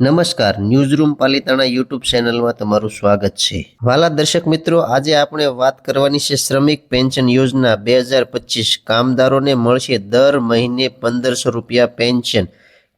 નમસ્કાર, newsroom Palitana YouTube ચેનલમાં તમારું સ્વાગત છે. વાલા દર્શક મિત્રો, આજે આપણે વાત કરવાની છે શ્રમિક પેન્શન યોજના 2025. કામદારોને મળશે દર મહિને 1500 રૂપિયા પેન્શન.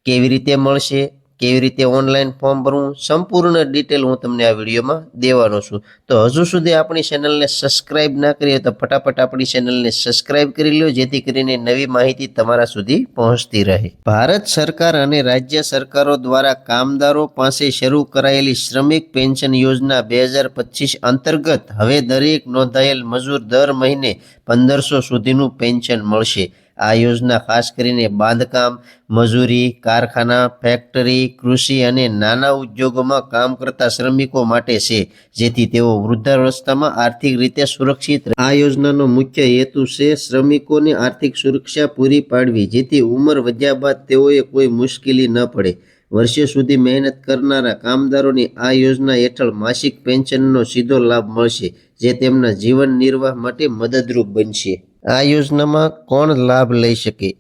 કેવી રીતે મળશે, કેવી રીતે ઓનલાઈન ફોર્મ ભરવું, સંપૂર્ણ ડિટેલ હું તમને આ વિડીયોમાં દેવાનો છું. તો હજુ સુધી આપણી ચેનલને સબસ્ક્રાઇબ ના કરી હોય તો ફટાફટ આપણી ચેનલને સબસ્ક્રાઇબ કરી લો, જેથી કરીને નવી માહિતી તમારા સુધી પહોંચતી રહે. ભારત સરકાર અને રાજ્ય સરકારો દ્વારા કામદારો પાસે શરૂ કરાયેલી શ્રમિક પેન્શન યોજના 2025 અંતર્ગત હવે દરેક નોંધાયેલ મજૂર દર મહિને 1500 સુધીનું પેન્શન મળશે. આ યોજના ખાસ કરીને બાંધકામ, મજૂરી, કારખાના, ફેક્ટરી, કૃષિ અને નાના ઉદ્યોગોમાં કામ કરતા શ્રમિકો માટે છે, જેથી તેઓ વૃદ્ધાવસ્થામાં આર્થિક રીતે સુરક્ષિત રહે. આ યોજનાનો મુખ્ય હેતુ છે શ્રમિકોને આર્થિક સુરક્ષા પૂરી પાડવી, જેથી ઉંમર વધ્યા બાદ તેઓએ કોઈ મુશ્કેલી ન પડે. વર્ષો સુધી મહેનત કરનારા કામદારોની આ યોજના હેઠળ માસિક પેન્શનનો સીધો લાભ મળશે, જે તેમના જીવન નિર્વાહ માટે મદદરૂપ બનશે. આ યોજનામાં કોણ લાભ લઈ શકે?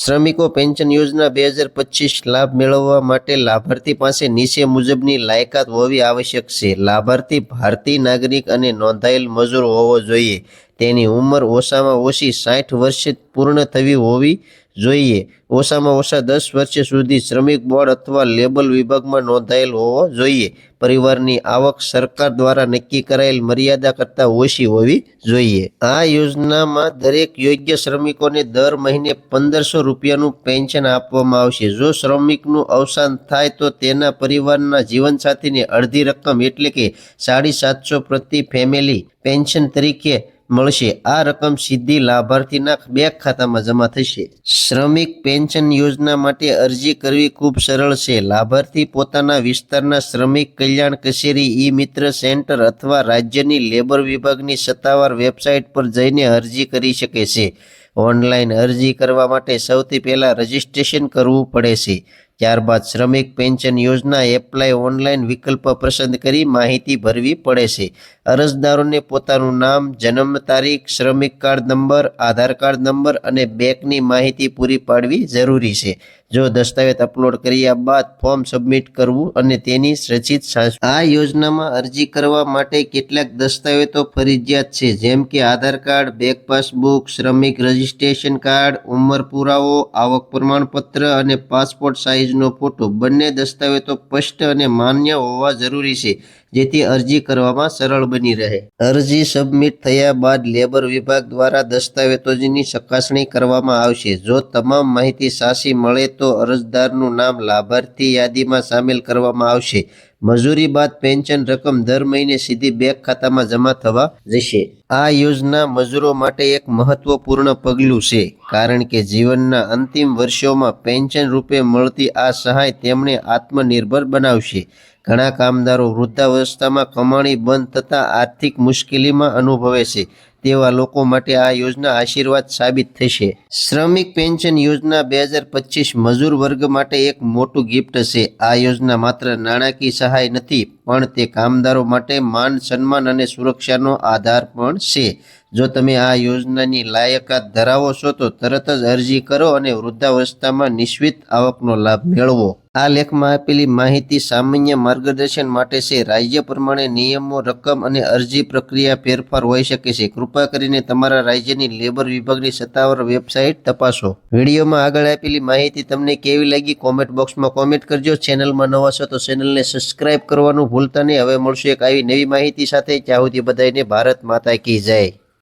શ્રમિકો પેન્શન યોજના 2025 લાભ મેળવવા માટે લાભાર્થી પાસે નીચે મુજબની લાયકાત હોવી આવશ્યક છે. લાભાર્થી ભારતીય નાગરિક અને નોંધાયેલ મજૂર હોવો જોઈએ. તેની ઉંમર ઓછામાં ઓછી 60 વર્ષ પૂર્ણ થવી હોવી જોઈએ. ઓછામાં ઓછા 10 વર્ષ સુધી શ્રમિક બોર્ડ અથવા લેબર વિભાગમાં નોંધાયેલ હોવો જોઈએ. પરિવારની આવક સરકાર દ્વારા નક્કી કરાયેલ મર્યાદા કરતાં ઓછી હોવી જોઈએ. આ યોજનામાં દરેક યોગ્ય શ્રમિકોને દર મહિને 1500 રૂપિયાનું પેન્શન આપવામાં આવશે. જો શ્રમિકનું અવસાન થાય તો તેના પરિવારના જીવનસાથીને અડધી રકમ એટલે કે 750 પ્રતિ ફેમિલી પેન્શન તરીકે મળશે. આ રકમ સીધી લાભાર્થીના બેંક ખાતામાં જમા થશે. શ્રમિક પેન્શન યોજના માટે અરજી કરવી ખૂબ સરળ છે. લાભાર્થી પોતાના વિસ્તારના શ્રમિક કલ્યાણ કચેરી, ઈ-મિત્ર સેન્ટર અથવા રાજ્યની લેબર વિભાગની સત્તાવાર વેબસાઇટ પર જઈને અરજી કરી શકે છે. ઓનલાઈન અરજી કરવા માટે સૌથી પહેલાં રજિસ્ટ્રેશન કરવું પડે છે. ત્યારબાદ શ્રમિક પેન્શન યોજના એપ્લાય ઓનલાઈન વિકલ્પ પસંદ કરી માહિતી ભરવી પડે છે. અરજદારોને પોતાનું નામ, જન્મ તારીખ, શ્રમિક કાર્ડ નંબર, આધાર કાર્ડ નંબર અને બેંકની માહિતી પૂરી પાડવી જરૂરી છે. જો દસ્તાવેજ અપલોડ કર્યા બાદ ફોર્મ સબમિટ કરવું અને તેની રસીદ સાચવી. આ યોજનામાં અરજી કરવા માટે કેટલાક દસ્તાવેજો ફરજિયાત છે, જેમ કે આધાર કાર્ડ, બેંક પાસબુક, શ્રમિક રજિસ્ટ્રેશન કાર્ડ, ઉંમર પુરાવો, આવક પ્રમાણપત્ર અને પાસપોર્ટ સાઇઝનો ફોટો. બંને દસ્તાવેજો સ્પષ્ટ અને માન્ય હોવા જરૂરી છે, જેથી અરજી કરવામાં સરળ બની રહે. અરજી સબમિટ થયા બાદ લેબર વિભાગ દ્વારા દસ્તાવેજોની ચકાસણી કરવામાં આવશે. જો તમામ માહિતી સાચી મળે તો અરજદારનું નામ લાભાર્થી યાદીમાં સામેલ કરવામાં આવશે. મજૂરી બાદ પેન્શન રકમ દર મહિને સીધી બેંક ખાતામાં જમા થવા જશે. આ યોજના મજૂરો માટે એક મહત્વપૂર્ણ પગલું છે, કારણ કે જીવનના અંતિમ વર્ષોમાં પેન્શન રૂપે મળતી આ સહાય તેમને આત્મનિર્ભર બનાવશે. ઘણા કામદારો વૃદ્ધાવસ્થામાં કમાણી બંધ થતાં આર્થિક મુશ્કેલીમાં અનુભવે છે. તેવા લોકો માટે આ યોજના આશીર્વાદ સાબિત થશે. શ્રમિક પેન્શન યોજના 2025 મજૂર વર્ગ માટે એક મોટું ગિફ્ટ છે. આ યોજના માત્ર નાણાકીય સહાય નથી, પણ તે કામદારો માટે માન, સન્માન અને સુરક્ષાનો આધાર પણ છે. જો તમે આ યોજનાની લાયકાત ધરાવો છો તો તરત જ અરજી કરો અને વૃદ્ધાવસ્થામાં નિશ્ચિત આવકનો લાભ મેળવો. આ લેખમાં આપેલી માહિતી સામાન્ય માર્ગદર્શન માટે છે. રાજ્ય પ્રમાણે નિયમો, રકમ અને અરજી પ્રક્રિયા ફેરફાર હોઈ શકે છે. કૃપા કરીને તમારા રાજ્યની લેબર વિભાગની સત્તાવાર વેબસાઇટ તપાસો. વિડીયોમાં આગળ આપેલી માહિતી તમને કેવી લાગી કોમેન્ટ બોક્સમાં કોમેન્ટ કરજો. ચેનલમાં નવા છો તો ચેનલને સબસ્ક્રાઇબ કરવાનું ભૂલતા નહીં. હવે મળશું એક આવી નવી માહિતી સાથે. ત્યાં સુધી બધાને ભારત માતા કી જય.